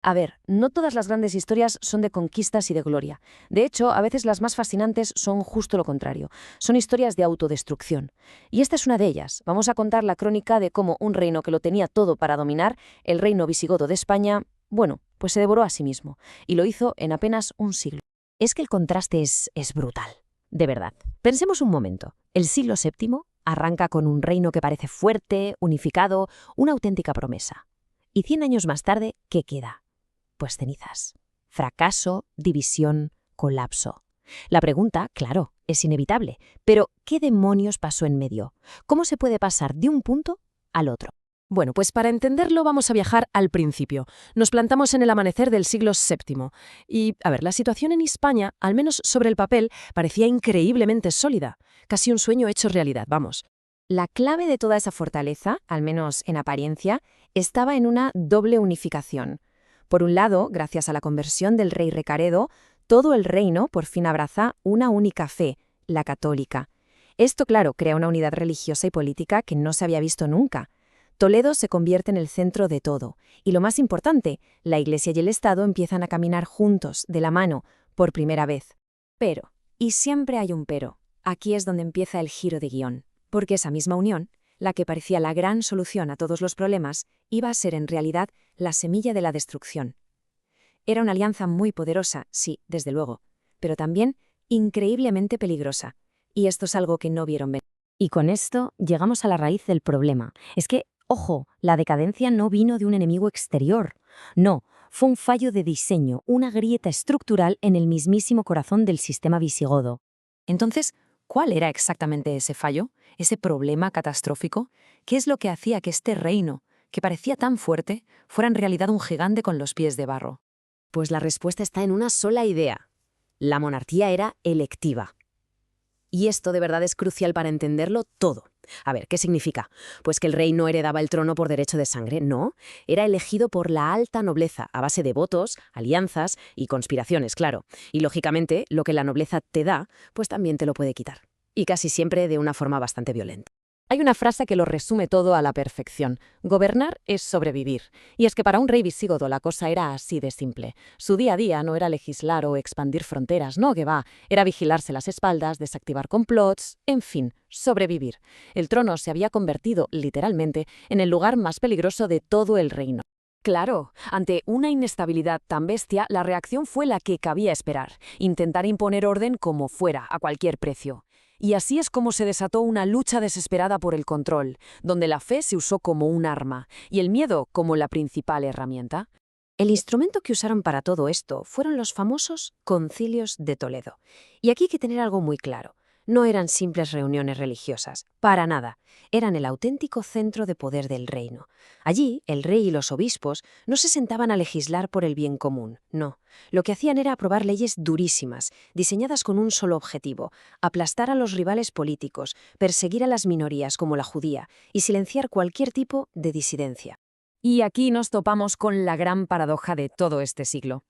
A ver, no todas las grandes historias son de conquistas y de gloria. De hecho, a veces las más fascinantes son justo lo contrario. Son historias de autodestrucción. Y esta es una de ellas. Vamos a contar la crónica de cómo un reino que lo tenía todo para dominar, el reino visigodo de España, bueno, pues se devoró a sí mismo. Y lo hizo en apenas un siglo. Es que el contraste es brutal. De verdad. Pensemos un momento. El siglo VII arranca con un reino que parece fuerte, unificado, una auténtica promesa. Y 100 años más tarde, ¿qué queda? Pues cenizas. Fracaso, división, colapso. La pregunta, claro, es inevitable. Pero, ¿qué demonios pasó en medio? ¿Cómo se puede pasar de un punto al otro? Bueno, pues para entenderlo vamos a viajar al principio. Nos plantamos en el amanecer del siglo VII. Y, a ver, la situación en España, al menos sobre el papel, parecía increíblemente sólida. Casi un sueño hecho realidad, vamos. La clave de toda esa fortaleza, al menos en apariencia, estaba en una doble unificación. Por un lado, gracias a la conversión del rey Recaredo, todo el reino por fin abraza una única fe, la católica. Esto, claro, crea una unidad religiosa y política que no se había visto nunca. Toledo se convierte en el centro de todo. Y lo más importante, la Iglesia y el Estado empiezan a caminar juntos, de la mano, por primera vez. Pero, y siempre hay un pero, aquí es donde empieza el giro de guión. Porque esa misma unión, la que parecía la gran solución a todos los problemas, iba a ser en realidad la semilla de la destrucción. Era una alianza muy poderosa, sí, desde luego, pero también increíblemente peligrosa. Y esto es algo que no vieron venir. Y con esto llegamos a la raíz del problema. Es que, ojo, la decadencia no vino de un enemigo exterior. No, fue un fallo de diseño, una grieta estructural en el mismísimo corazón del sistema visigodo. Entonces, ¿cuál era exactamente ese fallo? ¿Ese problema catastrófico? ¿Qué es lo que hacía que este reino, que parecía tan fuerte, fuera en realidad un gigante con los pies de barro? Pues la respuesta está en una sola idea. La monarquía era electiva. Y esto de verdad es crucial para entenderlo todo. A ver, ¿qué significa? Pues que el rey no heredaba el trono por derecho de sangre, no. Era elegido por la alta nobleza, a base de votos, alianzas y conspiraciones, claro. Y lógicamente, lo que la nobleza te da, pues también te lo puede quitar. Y casi siempre de una forma bastante violenta. Hay una frase que lo resume todo a la perfección. Gobernar es sobrevivir. Y es que para un rey visigodo la cosa era así de simple. Su día a día no era legislar o expandir fronteras, no, que va. Era vigilarse las espaldas, desactivar complots, en fin, sobrevivir. El trono se había convertido, literalmente, en el lugar más peligroso de todo el reino. Claro, ante una inestabilidad tan bestia, la reacción fue la que cabía esperar. Intentar imponer orden como fuera, a cualquier precio. Y así es como se desató una lucha desesperada por el control, donde la fe se usó como un arma y el miedo como la principal herramienta. El instrumento que usaron para todo esto fueron los famosos concilios de Toledo. Y aquí hay que tener algo muy claro. No eran simples reuniones religiosas, para nada. Eran el auténtico centro de poder del reino. Allí, el rey y los obispos no se sentaban a legislar por el bien común, no. Lo que hacían era aprobar leyes durísimas, diseñadas con un solo objetivo: aplastar a los rivales políticos, perseguir a las minorías como la judía y silenciar cualquier tipo de disidencia. Y aquí nos topamos con la gran paradoja de todo este siglo.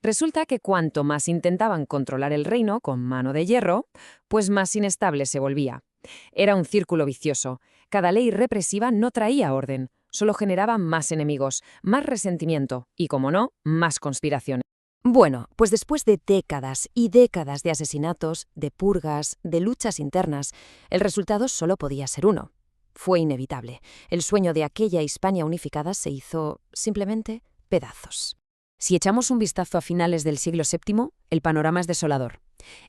Resulta que cuanto más intentaban controlar el reino con mano de hierro, pues más inestable se volvía. Era un círculo vicioso. Cada ley represiva no traía orden, solo generaba más enemigos, más resentimiento y, como no, más conspiraciones. Bueno, pues después de décadas y décadas de asesinatos, de purgas, de luchas internas, el resultado solo podía ser uno. Fue inevitable. El sueño de aquella Hispania unificada se hizo, simplemente, pedazos. Si echamos un vistazo a finales del siglo VII, el panorama es desolador.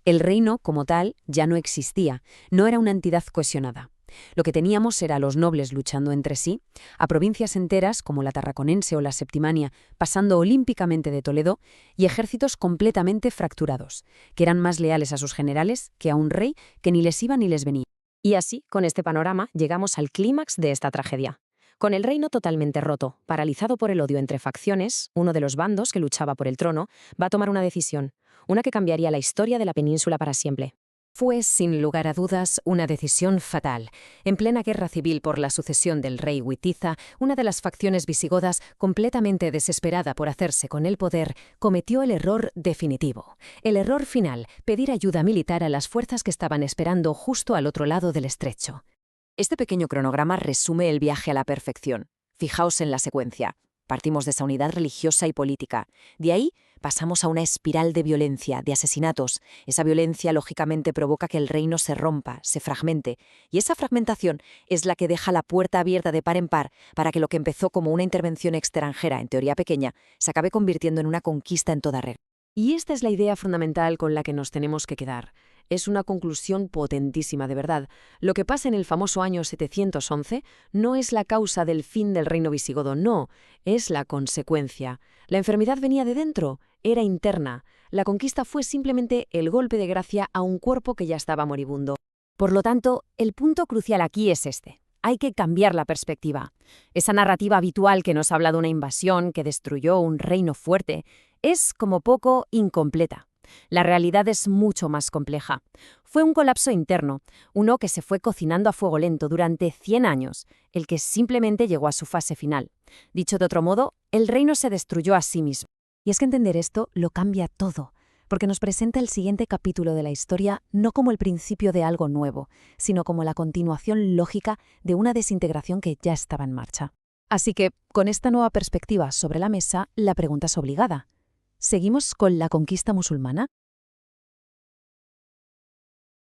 El reino, como tal, ya no existía, no era una entidad cohesionada. Lo que teníamos era a los nobles luchando entre sí, a provincias enteras como la Tarraconense o la Septimania pasando olímpicamente de Toledo, y ejércitos completamente fracturados, que eran más leales a sus generales que a un rey que ni les iba ni les venía. Y así, con este panorama, llegamos al clímax de esta tragedia. Con el reino totalmente roto, paralizado por el odio entre facciones, uno de los bandos que luchaba por el trono va a tomar una decisión, una que cambiaría la historia de la península para siempre. Fue, sin lugar a dudas, una decisión fatal. En plena guerra civil por la sucesión del rey Witiza, una de las facciones visigodas, completamente desesperada por hacerse con el poder, cometió el error definitivo. El error final: pedir ayuda militar a las fuerzas que estaban esperando justo al otro lado del estrecho. Este pequeño cronograma resume el viaje a la perfección. Fijaos en la secuencia. Partimos de esa unidad religiosa y política. De ahí pasamos a una espiral de violencia, de asesinatos. Esa violencia, lógicamente, provoca que el reino se rompa, se fragmente. Y esa fragmentación es la que deja la puerta abierta de par en par para que lo que empezó como una intervención extranjera, en teoría pequeña, se acabe convirtiendo en una conquista en toda regla. Y esta es la idea fundamental con la que nos tenemos que quedar. Es una conclusión potentísima, de verdad. Lo que pasa en el famoso año 711 no es la causa del fin del reino visigodo, no, es la consecuencia. La enfermedad venía de dentro, era interna. La conquista fue simplemente el golpe de gracia a un cuerpo que ya estaba moribundo. Por lo tanto, el punto crucial aquí es este. Hay que cambiar la perspectiva. Esa narrativa habitual que nos habla de una invasión que destruyó un reino fuerte es, como poco, incompleta. La realidad es mucho más compleja. Fue un colapso interno, uno que se fue cocinando a fuego lento durante 100 años, el que simplemente llegó a su fase final. Dicho de otro modo, el reino se destruyó a sí mismo. Y es que entender esto lo cambia todo, porque nos presenta el siguiente capítulo de la historia no como el principio de algo nuevo, sino como la continuación lógica de una desintegración que ya estaba en marcha. Así que, con esta nueva perspectiva sobre la mesa, la pregunta es obligada. ¿Seguimos con la conquista musulmana?